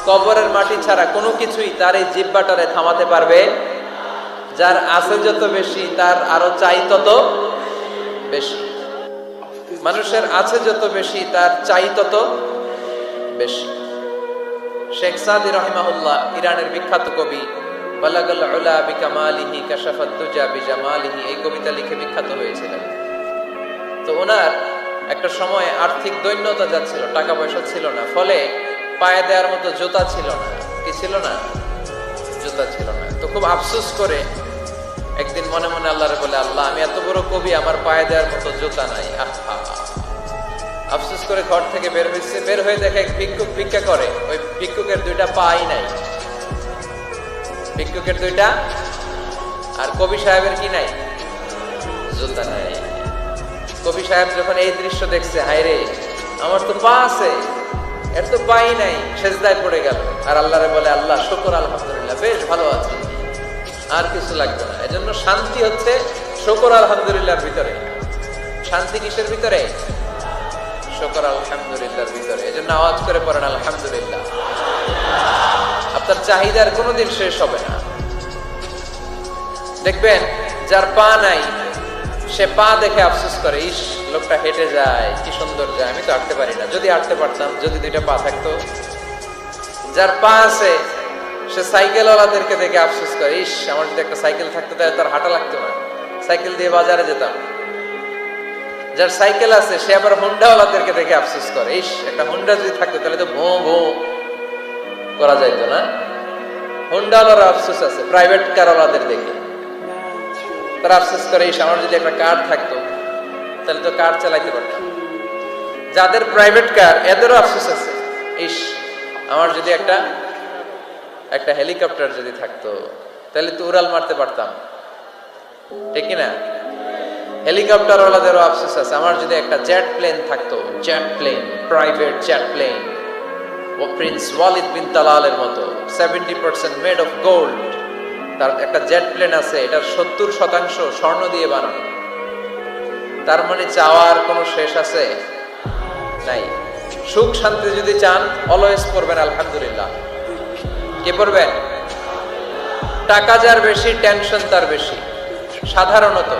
কবরের মাটি ছাড়া কোনো কিছুই তার এই জিহ্বাটারে থামাতে পারবে। যার আছে যত বেশি তার আরো চাই তত বেশি। মানুষের আছে যত বেশি তার চাই তত বেশি। শেখ সাদি রাহিমাহুল্লাহ, ইরানের বিখ্যাত কবি, বালাগাল উলা বিকামালিহি কাশাফাত দুজা বিজামালিহি, এই কবিতা লিখে বিখ্যাত হয়েছিলেন। তো ওনার একটা সময় আর্থিক দৈন্যতা যাচ্ছিল, টাকা পয়সা ছিল না, ফলে পায়ে দেওয়ার মতো জুতা ছিল না। কি ছিল না? জুতা ছিল না। তো খুব আফসোস করে একদিন মনে মনে আল্লাহরে বলে, আল্লাহ আমি এত বড় কবি, আমার পায়ে দেওয়ার মতো জুতা নাই। আফসোস করে ঘর থেকে বের হয়েছে। বের হয়ে দেখে এক ভিক্ষুক ভিক্ষা করে। ওই ভিক্ষুকের দুইটা পাই নাই, ভিক্ষুকের দুইটা, আর কবি সাহেবের কি নাই? জুতা নাই। কবি সাহেব যখন এই দৃশ্য দেখছে, হায় রে আমার তো পা আছে, এর তো পাই নাই, সেজদায় পড়ে গেল। আর আল্লাহরে বলে, আল্লাহ শুকর আলহামদুলিল্লাহ, বেশ ভালো আছি, আর কিছু লাগবে না। এজন্য শান্তি হচ্ছে শুকর আলহামদুলিল্লাহর ভিতরে। শান্তি কিসের ভিতরে? শুকর আলহামদুলিল্লাহর ভিতরে। এজন্য আওয়াজ করে পড়েন আলহামদুলিল্লাহ। আপনার চাহিদার কোনোদিন শেষ হবে না। দেখবেন যার পা নাই, সে পা দেখে আফসোস করে, ইস লোকটা হেঁটে যায়, কি সুন্দর যায়, আমি তো হাঁটতে পারি না, যদি হাঁটতে পারতাম, যদি দুইটা পা থাকতো। যার পা আছে সে সাইকেলওয়ালাদেরকে দেখে আফসোস করে, ইস আমার যদি একটা সাইকেল থাকতো তাহলে তার হাঁটা লাগতো না, সাইকেল দিয়ে বাজারে যেতাম। যার সাইকেল আছে সে আবার হুন্ডাওয়ালাদেরকে দেখে আফসোস করে, ইস একটা হুন্ডা যদি থাকতো তাহলে তো ভোঁ ভোঁ করা যাইতো না। হুন্ডাওয়ালার আফসোস আছে প্রাইভেট কারওয়ালাদের দেখে, তারা আফসোস করে, ইস আমার যদি একটা কার থাকতো তাহলে তো কার চালাইতে পারতাম। যাদের প্রাইভেট কার এদেরও আফসোস আছে, ইস আমার যদি একটা হেলিকপ্টার যদি থাকতো তাহলে তো উড়াল মারতে পারতাম, ঠিক না? হেলিকপ্টার ওয়ালাদেরও আফসোস আছে, আমার যদি একটা জেট প্লেন থাকতো, jet plane, private jet plane, ও প্রিন্স ওয়ালিদ বিন তালালের মতো 70% মেড অফ গোল্ড, তার একটা জেট প্লেন আছে, এটার 70% স্বর্ণ দিয়ে বানানো। তার মানে চাওয়ার কোনো শেষ আছে নাই। সুখ শান্তি যদি চান, অলওয়েজ পড়বেন আলহামদুলিল্লাহ। কি পড়বেন? টাকা যার বেশি টেনশন তার বেশি, সাধারণত